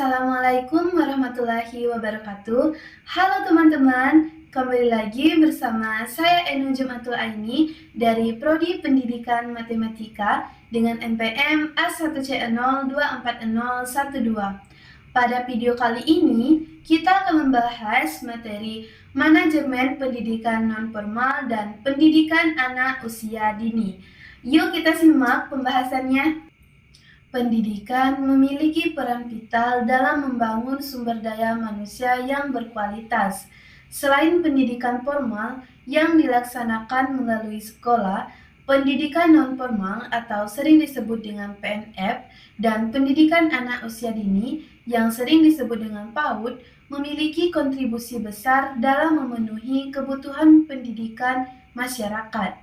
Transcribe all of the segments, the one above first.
Assalamualaikum warahmatullahi wabarakatuh. Halo teman-teman, kembali lagi bersama saya Enu Jumatul Aini dari Prodi Pendidikan Matematika dengan NPM A1C024012. Pada video kali ini, kita akan membahas materi manajemen pendidikan non-formal dan pendidikan anak usia dini. Yuk kita simak pembahasannya. Pendidikan memiliki peran vital dalam membangun sumber daya manusia yang berkualitas. Selain pendidikan formal yang dilaksanakan melalui sekolah, pendidikan non-formal atau sering disebut dengan PNF dan pendidikan anak usia dini yang sering disebut dengan PAUD memiliki kontribusi besar dalam memenuhi kebutuhan pendidikan masyarakat.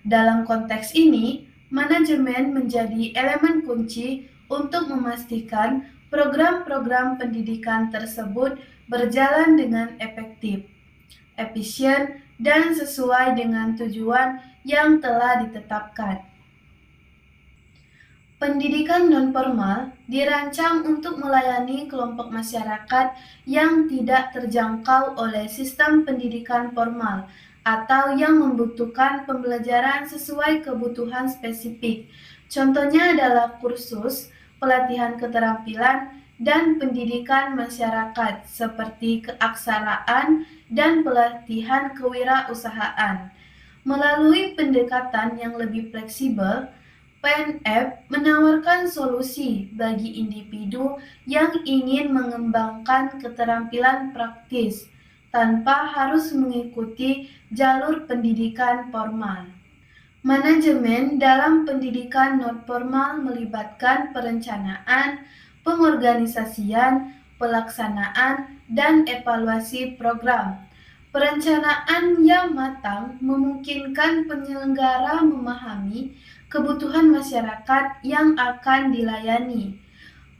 Dalam konteks ini, manajemen menjadi elemen kunci untuk memastikan program-program pendidikan tersebut berjalan dengan efektif, efisien, dan sesuai dengan tujuan yang telah ditetapkan. Pendidikan non-formal dirancang untuk melayani kelompok masyarakat yang tidak terjangkau oleh sistem pendidikan formal atau yang membutuhkan pembelajaran sesuai kebutuhan spesifik. Contohnya adalah kursus, pelatihan keterampilan, dan pendidikan masyarakat seperti keaksaraan dan pelatihan kewirausahaan. Melalui pendekatan yang lebih fleksibel, PNF menawarkan solusi bagi individu yang ingin mengembangkan keterampilan praktis tanpa harus mengikuti jalur pendidikan formal. Manajemen dalam pendidikan non-formal melibatkan perencanaan, pengorganisasian, pelaksanaan, dan evaluasi program. Perencanaan yang matang memungkinkan penyelenggara memahami kebutuhan masyarakat yang akan dilayani.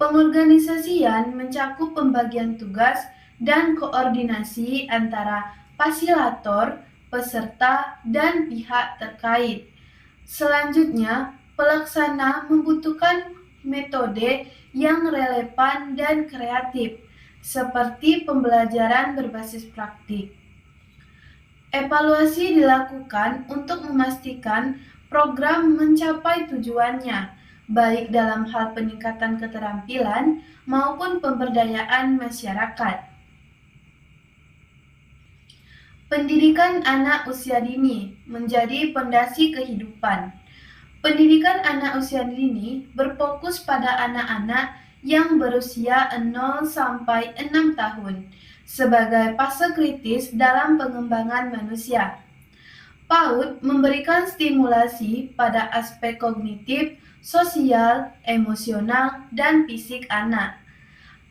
Pengorganisasian mencakup pembagian tugas dan koordinasi antara fasilitator, peserta, dan pihak terkait. Selanjutnya, pelaksana membutuhkan metode yang relevan dan kreatif, seperti pembelajaran berbasis praktik. Evaluasi dilakukan untuk memastikan program mencapai tujuannya, baik dalam hal peningkatan keterampilan maupun pemberdayaan masyarakat. Pendidikan anak usia dini menjadi pondasi kehidupan. Pendidikan anak usia dini berfokus pada anak-anak yang berusia 0 sampai 6 tahun sebagai fase kritis dalam pengembangan manusia. PAUD memberikan stimulasi pada aspek kognitif, sosial, emosional, dan fisik anak.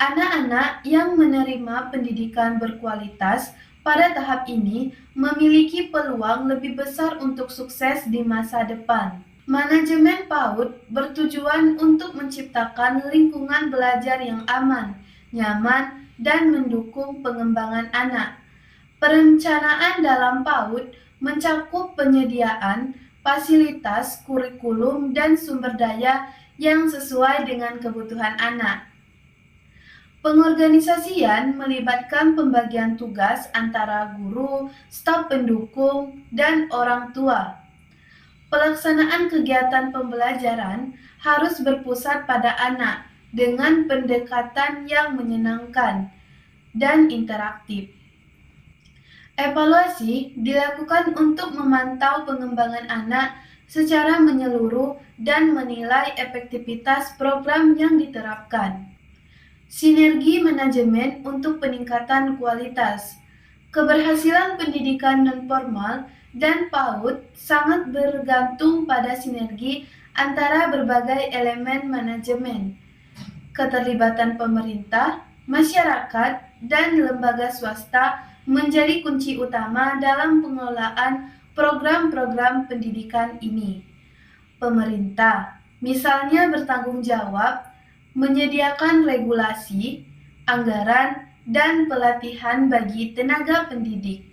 Anak-anak yang menerima pendidikan berkualitas pada tahap ini memiliki peluang lebih besar untuk sukses di masa depan. Manajemen PAUD bertujuan untuk menciptakan lingkungan belajar yang aman, nyaman, dan mendukung pengembangan anak. Perencanaan dalam PAUD mencakup penyediaan fasilitas, kurikulum, dan sumber daya yang sesuai dengan kebutuhan anak. Pengorganisasian melibatkan pembagian tugas antara guru, staf pendukung, dan orang tua. Pelaksanaan kegiatan pembelajaran harus berpusat pada anak dengan pendekatan yang menyenangkan dan interaktif. Evaluasi dilakukan untuk memantau pengembangan anak secara menyeluruh dan menilai efektivitas program yang diterapkan. Sinergi manajemen untuk peningkatan kualitas. Keberhasilan pendidikan non-formal dan PAUD sangat bergantung pada sinergi antara berbagai elemen manajemen. Keterlibatan pemerintah, masyarakat, dan lembaga swasta menjadi kunci utama dalam pengelolaan program-program pendidikan ini. Pemerintah, misalnya, bertanggung jawab menyediakan regulasi, anggaran, dan pelatihan bagi tenaga pendidik.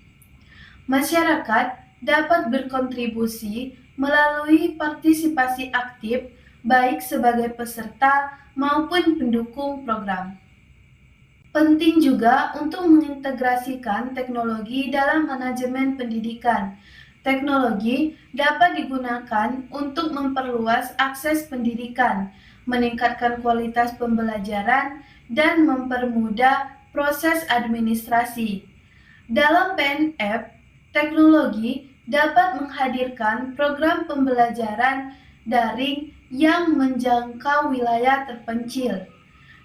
Masyarakat dapat berkontribusi melalui partisipasi aktif baik sebagai peserta maupun pendukung program. Penting juga untuk mengintegrasikan teknologi dalam manajemen pendidikan. Teknologi dapat digunakan untuk memperluas akses pendidikan, meningkatkan kualitas pembelajaran, dan mempermudah proses administrasi. Dalam PNF, teknologi dapat menghadirkan program pembelajaran daring yang menjangkau wilayah terpencil.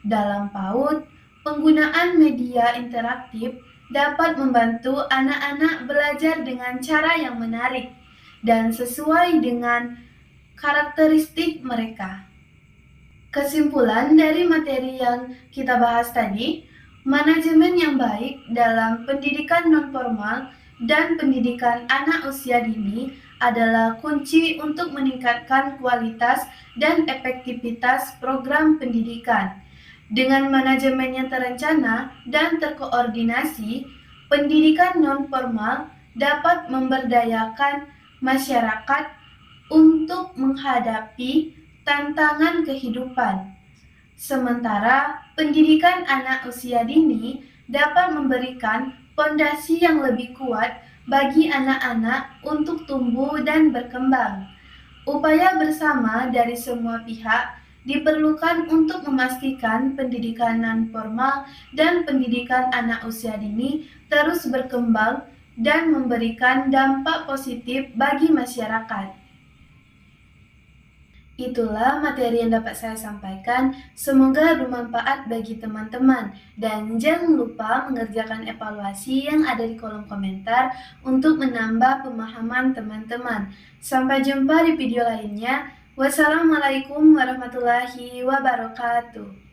Dalam PAUD, penggunaan media interaktif dapat membantu anak-anak belajar dengan cara yang menarik dan sesuai dengan karakteristik mereka. Kesimpulan dari materi yang kita bahas tadi, manajemen yang baik dalam pendidikan nonformal dan pendidikan anak usia dini adalah kunci untuk meningkatkan kualitas dan efektivitas program pendidikan. Dengan manajemen yang terencana dan terkoordinasi, pendidikan nonformal dapat memberdayakan masyarakat untuk menghadapi tantangan kehidupan. Sementara pendidikan anak usia dini dapat memberikan fondasi yang lebih kuat bagi anak-anak untuk tumbuh dan berkembang. Upaya bersama dari semua pihak diperlukan untuk memastikan pendidikan non-formal dan pendidikan anak usia dini terus berkembang dan memberikan dampak positif bagi masyarakat. Itulah materi yang dapat saya sampaikan. Semoga bermanfaat bagi teman-teman. Dan jangan lupa mengerjakan evaluasi yang ada di kolom komentar untuk menambah pemahaman teman-teman. Sampai jumpa di video lainnya. Wassalamualaikum warahmatullahi wabarakatuh.